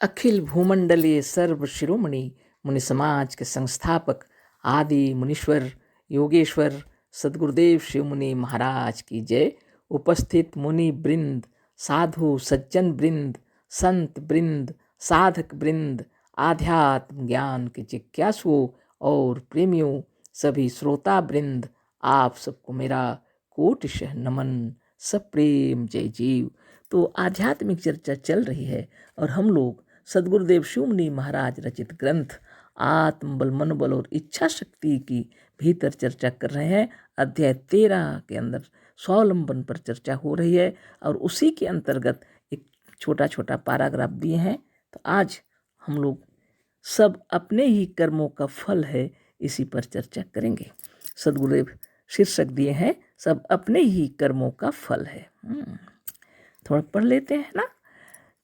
अखिल भूमंडलीय सर्व शिरोमणि मुनि समाज के संस्थापक आदि मुनीश्वर योगेश्वर सदगुरुदेव शिव मुनि महाराज की जय। उपस्थित मुनि वृंद, साधु सज्जन वृंद, संत वृंद, साधक वृंद, आध्यात्म ज्ञान के जिज्ञासुओं और प्रेमियों, सभी श्रोता वृंद, आप सबको मेरा कोटिशः नमन, सप्रेम जय जीव। तो आध्यात्मिक चर्चा चल रही है और हम लोग सदगुरुदेव शिव मुनि महाराज रचित ग्रंथ आत्मबल, मनोबल और इच्छा शक्ति की भीतर चर्चा कर रहे हैं। अध्याय 13 के अंदर स्वावलंबन पर चर्चा हो रही है और उसी के अंतर्गत एक छोटा छोटा पैराग्राफ दिए हैं। तो आज हम लोग सब अपने ही कर्मों का फल है, इसी पर चर्चा करेंगे। सदगुरुदेव शीर्षक दिए हैं, सब अपने ही कर्मों का फल है। थोड़ा पढ़ लेते हैं ना।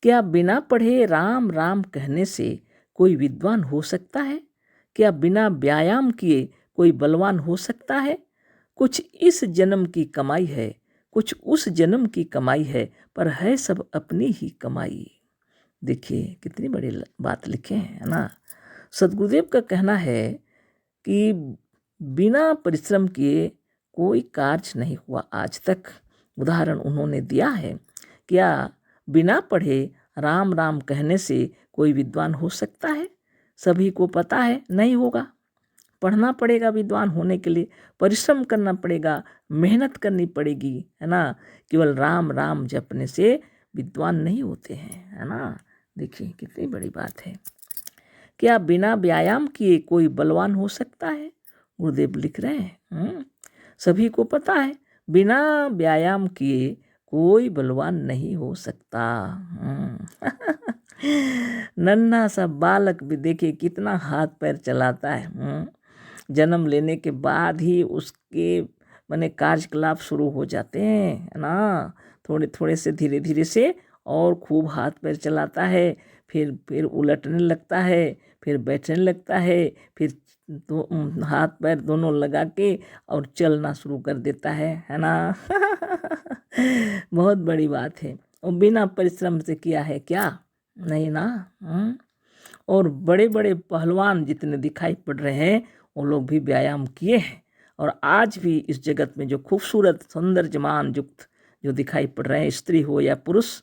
क्या बिना पढ़े राम राम कहने से कोई विद्वान हो सकता है? क्या बिना व्यायाम किए कोई बलवान हो सकता है? कुछ इस जन्म की कमाई है, कुछ उस जन्म की कमाई है, पर है सब अपनी ही कमाई। देखिए कितनी बड़ी बात लिखे हैं ना। सदगुरुदेव का कहना है कि बिना परिश्रम किए कोई कार्य नहीं हुआ आज तक। उदाहरण उन्होंने दिया है, क्या बिना पढ़े राम राम कहने से कोई विद्वान हो सकता है? सभी को पता है नहीं होगा। पढ़ना पड़ेगा विद्वान होने के लिए, परिश्रम करना पड़ेगा, मेहनत करनी पड़ेगी, है ना। केवल राम राम जपने से विद्वान नहीं होते हैं, है ना। देखिए कितनी बड़ी बात है। क्या बिना व्यायाम किए कोई बलवान हो सकता है? गुरुदेव लिख रहे हैं सभी को पता है बिना व्यायाम किए कोई बलवान नहीं हो सकता। नन्हा सा बालक भी देखिए कितना हाथ पैर चलाता है। जन्म लेने के बाद ही उसके माने कार्यकलाप शुरू हो जाते हैं, है ना। थोड़े थोड़े से धीरे धीरे से और खूब हाथ पैर चलाता है, फिर उलटने लगता है, फिर बैठने लगता है, फिर तो हाथ पैर दोनों लगा के और चलना शुरू कर देता है ना। बहुत बड़ी बात है। और बिना परिश्रम से किया है क्या? नहीं ना। और बड़े बड़े पहलवान जितने दिखाई पड़ रहे हैं वो लोग भी व्यायाम किए हैं, और आज भी इस जगत में जो खूबसूरत सौंदर्यमान युक्त जो दिखाई पड़ रहे हैं, स्त्री हो या पुरुष,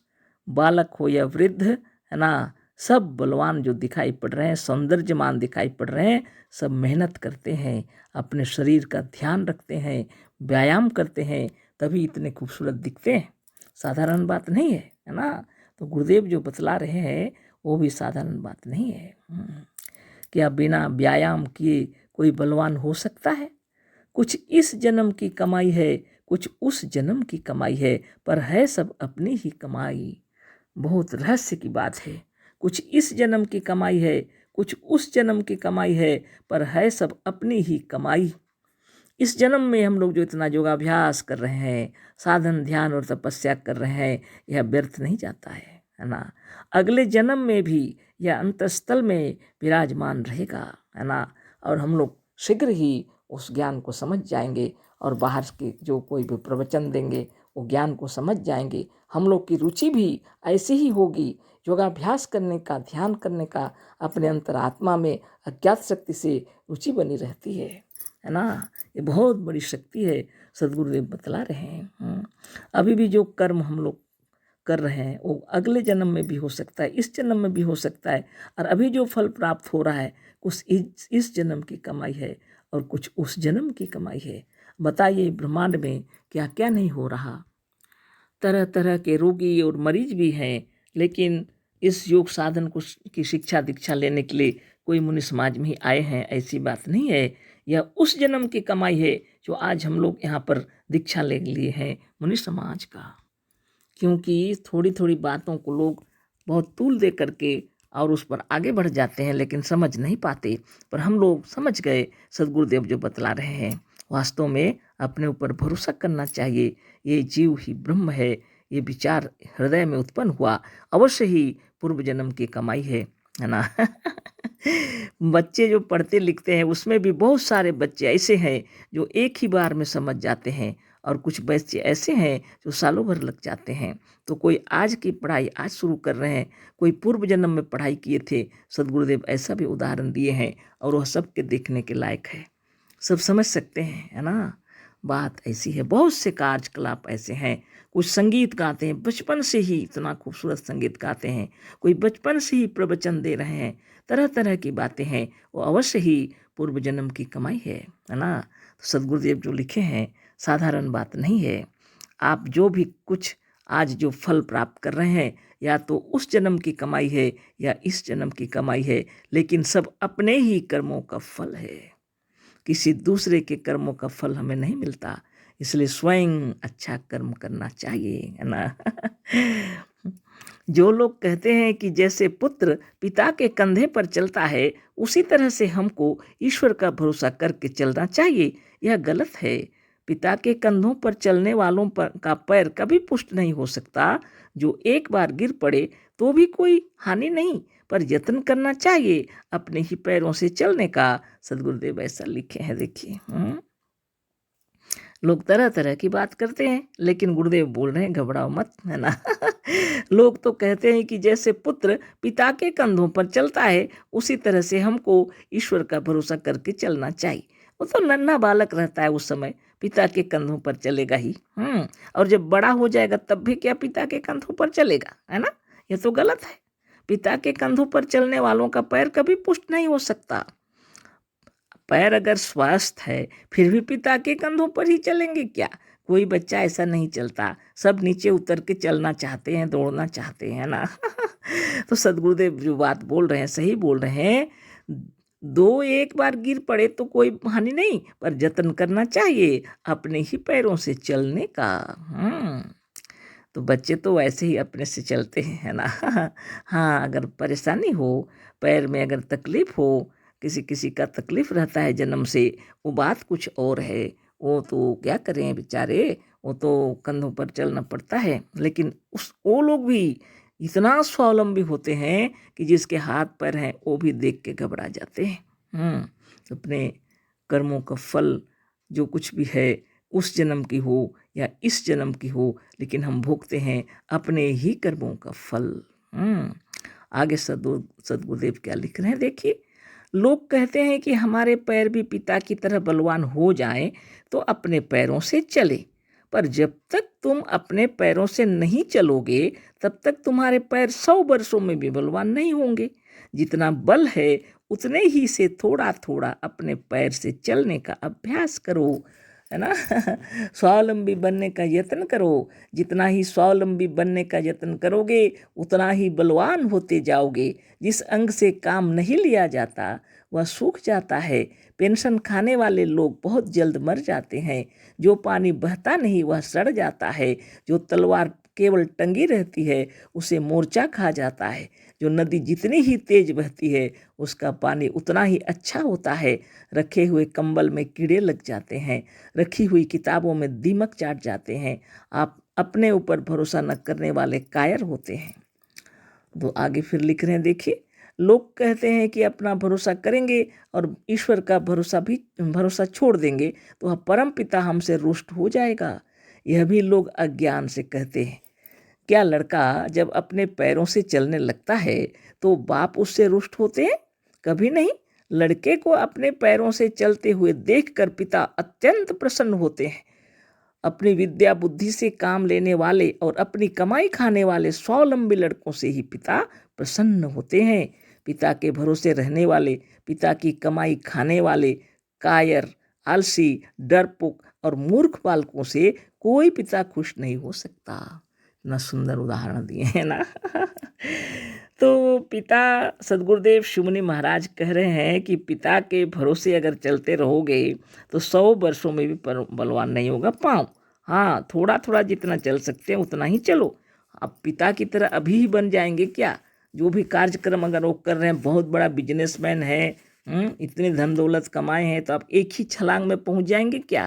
बालक हो या वृद्ध, है ना, सब बलवान जो दिखाई पड़ रहे हैं, सौंदर्यमान दिखाई पड़ रहे हैं, सब मेहनत करते हैं, अपने शरीर का ध्यान रखते हैं, व्यायाम करते हैं, तभी इतने खूबसूरत दिखते हैं। साधारण बात नहीं है ना। तो गुरुदेव जो बतला रहे हैं वो भी साधारण बात नहीं है। क्या बिना व्यायाम किए कोई बलवान हो सकता है? कुछ इस जन्म की कमाई है, कुछ उस जन्म की कमाई है, पर है सब अपनी ही कमाई। बहुत रहस्य की बात है। कुछ इस जन्म की कमाई है, कुछ उस जन्म की कमाई है, पर है सब अपनी ही कमाई। इस जन्म में हम लोग जो इतना योगाभ्यास कर रहे हैं, साधन ध्यान और तपस्या कर रहे हैं, यह व्यर्थ नहीं जाता है ना। अगले जन्म में भी यह अंतस्थल में विराजमान रहेगा, है ना। और हम लोग शीघ्र ही उस ज्ञान को समझ जाएंगे और बाहर के जो कोई भी प्रवचन देंगे वो ज्ञान को समझ जाएंगे। हम लोग की रुचि भी ऐसी ही होगी, योगाभ्यास करने का, ध्यान करने का, अपने अंतरात्मा में अज्ञात शक्ति से रुचि बनी रहती है ना। ये बहुत बड़ी शक्ति है, सदगुरुदेव बतला रहे हैं। अभी भी जो कर्म हम लोग कर रहे हैं वो अगले जन्म में भी हो सकता है, इस जन्म में भी हो सकता है। और अभी जो फल प्राप्त हो रहा है कुछ इस जन्म की कमाई है और कुछ उस जन्म की कमाई है। बताइए ब्रह्मांड में क्या क्या नहीं हो रहा। तरह तरह के रोगी और मरीज भी हैं, लेकिन इस योग साधन को की शिक्षा दीक्षा लेने के लिए कोई मुनि समाज में ही आए हैं, ऐसी बात नहीं है। यह उस जन्म की कमाई है जो आज हम लोग यहाँ पर दीक्षा ले लिए हैं मुनि समाज का। क्योंकि थोड़ी थोड़ी बातों को लोग बहुत तूल दे करके और उस पर आगे बढ़ जाते हैं, लेकिन समझ नहीं पाते। पर हम लोग समझ गए सदगुरुदेव जो बतला रहे हैं। वास्तव में अपने ऊपर भरोसा करना चाहिए। ये जीव ही ब्रह्म है, ये विचार हृदय में उत्पन्न हुआ अवश्य ही पूर्व जन्म की कमाई है ना। बच्चे जो पढ़ते लिखते हैं उसमें भी बहुत सारे बच्चे ऐसे हैं जो एक ही बार में समझ जाते हैं और कुछ बच्चे ऐसे हैं जो सालों भर लग जाते हैं। तो कोई आज की पढ़ाई आज शुरू कर रहे हैं, कोई पूर्व जन्म में पढ़ाई किए थे। सदगुरुदेव ऐसा भी उदाहरण दिए हैं और वह सबके देखने के लायक है, सब समझ सकते हैं, है ना। बात ऐसी है। बहुत से कार्यकलाप ऐसे हैं, कुछ संगीत गाते हैं, बचपन से ही इतना खूबसूरत संगीत गाते हैं, कोई बचपन से ही प्रवचन दे रहे हैं, तरह तरह की बातें हैं, वो अवश्य ही पूर्व जन्म की कमाई है ना। तो सदगुरुदेव जो लिखे हैं साधारण बात नहीं है। आप जो भी कुछ आज जो फल प्राप्त कर रहे हैं, या तो उस जन्म की कमाई है या इस जन्म की कमाई है, लेकिन सब अपने ही कर्मों का फल है। किसी दूसरे के कर्मों का फल हमें नहीं मिलता, इसलिए स्वयं अच्छा कर्म करना चाहिए, है ना। जो लोग कहते हैं कि जैसे पुत्र पिता के कंधे पर चलता है, उसी तरह से हमको ईश्वर का भरोसा करके चलना चाहिए, यह गलत है। पिता के कंधों पर चलने वालों पर का पैर कभी पुष्ट नहीं हो सकता। जो एक बार गिर पड़े तो भी कोई हानि नहीं, पर यत्न करना चाहिए अपने ही पैरों से चलने का। सदगुरुदेव ऐसा लिखे हैं, देखिए। लोग तरह तरह की बात करते हैं, लेकिन गुरुदेव बोल रहे हैं घबराओ मत, है ना। लोग तो कहते हैं कि जैसे पुत्र पिता के कंधों पर चलता है, उसी तरह से हमको ईश्वर का भरोसा करके चलना चाहिए। वो तो नन्हा बालक रहता है, उस समय पिता के कंधों पर चलेगा ही। और जब बड़ा हो जाएगा तब भी क्या पिता के कंधों पर चलेगा, है ना। ये तो गलत है। पिता के कंधों पर चलने वालों का पैर कभी पुष्ट नहीं हो सकता। पैर अगर स्वस्थ है फिर भी पिता के कंधों पर ही चलेंगे क्या। कोई बच्चा ऐसा नहीं चलता, सब नीचे उतर के चलना चाहते हैं, दौड़ना चाहते हैं ना। तो सदगुरुदेव जो बात बोल रहे हैं सही बोल रहे हैं। दो एक बार गिर पड़े तो कोई हानि नहीं, पर जतन करना चाहिए अपने ही पैरों से चलने का। तो बच्चे तो वैसे ही अपने से चलते हैं, है ना। हाँ, अगर परेशानी हो, पैर में अगर तकलीफ हो, किसी किसी का तकलीफ रहता है जन्म से, वो बात कुछ और है। वो तो क्या करें बेचारे, वो तो कंधों पर चलना पड़ता है। लेकिन वो लोग भी इतना स्वावलंबी होते हैं कि जिसके हाथ पैर हैं वो भी देख के घबरा जाते हैं। अपने कर्मों का फल जो कुछ भी है, उस जन्म की हो या इस जन्म की हो, लेकिन हम भोगते हैं अपने ही कर्मों का फल। आगे सदगुरुदेव क्या लिख रहे हैं, देखिए। लोग कहते हैं कि हमारे पैर भी पिता की तरह बलवान हो जाएं तो अपने पैरों से चले, पर जब तक तुम अपने पैरों से नहीं चलोगे तब तक तुम्हारे पैर 100 वर्षों में भी बलवान नहीं होंगे। जितना बल है उतने ही से थोड़ा थोड़ा अपने पैर से चलने का अभ्यास करो, है ना। स्वावलंबी बनने का यत्न करो। जितना ही स्वावलंबी बनने का यत्न करोगे उतना ही बलवान होते जाओगे। जिस अंग से काम नहीं लिया जाता वह सूख जाता है। पेंशन खाने वाले लोग बहुत जल्द मर जाते हैं। जो पानी बहता नहीं वह सड़ जाता है। जो तलवार केवल टंगी रहती है उसे मोर्चा खा जाता है। जो नदी जितनी ही तेज बहती है उसका पानी उतना ही अच्छा होता है। रखे हुए कंबल में कीड़े लग जाते हैं, रखी हुई किताबों में दीमक चाट जाते हैं। आप अपने ऊपर भरोसा न करने वाले कायर होते हैं। तो आगे फिर लिख रहे हैं, देखिए। लोग कहते हैं कि अपना भरोसा करेंगे और ईश्वर का भरोसा छोड़ देंगे तो वह परम पिता हमसे रुष्ट हो जाएगा। यह भी लोग अज्ञान से कहते हैं। क्या लड़का जब अपने पैरों से चलने लगता है तो बाप उससे रुष्ट होते हैं? कभी नहीं। लड़के को अपने पैरों से चलते हुए देखकर पिता अत्यंत प्रसन्न होते हैं। अपनी विद्या बुद्धि से काम लेने वाले और अपनी कमाई खाने वाले स्वावलंबी लड़कों से ही पिता प्रसन्न होते हैं। पिता के भरोसे रहने वाले, पिता की कमाई खाने वाले कायर, आलसी, डरपोक और मूर्ख बालकों से कोई पिता खुश नहीं हो सकता। इतना सुंदर उदाहरण दिए हैं ना। तो पिता सदगुरुदेव शिवमुनि महाराज कह रहे हैं कि पिता के भरोसे अगर चलते रहोगे तो 100 वर्षों में भी बलवान नहीं होगा पाँव। हाँ, थोड़ा थोड़ा जितना चल सकते हैं उतना ही चलो। अब पिता की तरह अभी ही बन जाएंगे क्या? जो भी कार्यक्रम अगर वो कर रहे हैं, बहुत बड़ा बिजनेसमैन है, इतने धन दौलत कमाए हैं, तो आप एक ही छलांग में पहुंच जाएंगे क्या?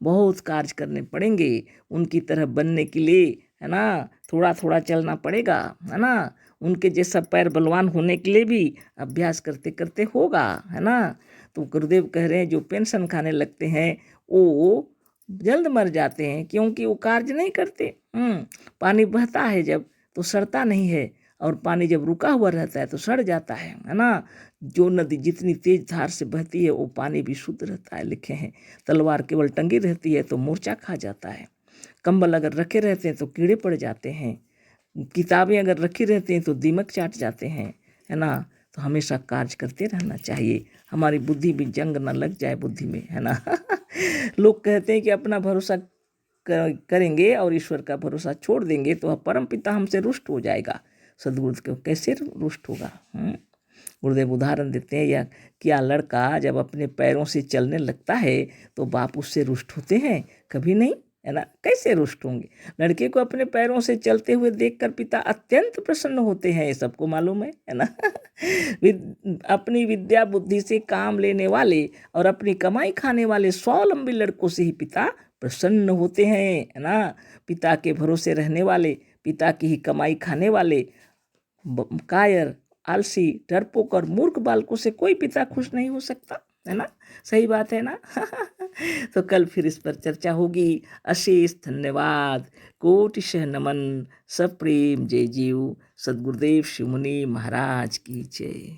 बहुत कार्य करने पड़ेंगे उनकी तरह बनने के लिए, है ना। थोड़ा थोड़ा चलना पड़ेगा, है ना। उनके जैसा पैर बलवान होने के लिए भी अभ्यास करते करते होगा, है ना। तो गुरुदेव कह रहे हैं जो पेंशन खाने लगते हैं वो जल्द मर जाते हैं, क्योंकि वो कार्य नहीं करते। पानी बहता है जब तो सड़ता नहीं है, और पानी जब रुका हुआ रहता है तो सड़ जाता है ना। जो नदी जितनी तेज धार से बहती है वो पानी भी शुद्ध रहता है। लिखे हैं, तलवार केवल टंगी रहती है तो मूर्छा खा जाता है, कंबल अगर रखे रहते हैं तो कीड़े पड़ जाते हैं, किताबें अगर रखी रहती हैं तो दीमक चाट जाते हैं, है ना। तो हमेशा कार्य करते रहना चाहिए, हमारी बुद्धि भी जंग ना लग जाए बुद्धि में, है ना। लोग कहते हैं कि अपना भरोसा करेंगे और ईश्वर का भरोसा छोड़ देंगे तो परम पिता हमसे रुष्ट हो जाएगा। सदगुरु को कैसे रुष्ट होगा। गुरुदेव उदाहरण देते हैं, या क्या लड़का जब अपने पैरों से चलने लगता है तो बाप उससे रुष्ट होते हैं? कभी नहीं, है ना। कैसे रुष्ट होंगे। लड़के को अपने पैरों से चलते हुए देखकर पिता अत्यंत प्रसन्न होते हैं, ये सबको मालूम है ना। अपनी विद्या बुद्धि से काम लेने वाले और अपनी कमाई खाने वाले स्वावलंबी लड़कों से ही पिता प्रसन्न होते हैं, है ना। पिता के भरोसे रहने वाले, पिता की ही कमाई खाने वाले कायर, आलसी, डरपोक और मूर्ख बालकों से कोई पिता खुश नहीं हो सकता, है ना। सही बात है ना। तो कल फिर इस पर चर्चा होगी। अशेष धन्यवाद, कोटिशः नमन, सप्रेम जय जीव। सद्गुरुदेव शिव मुनि महाराज की जय।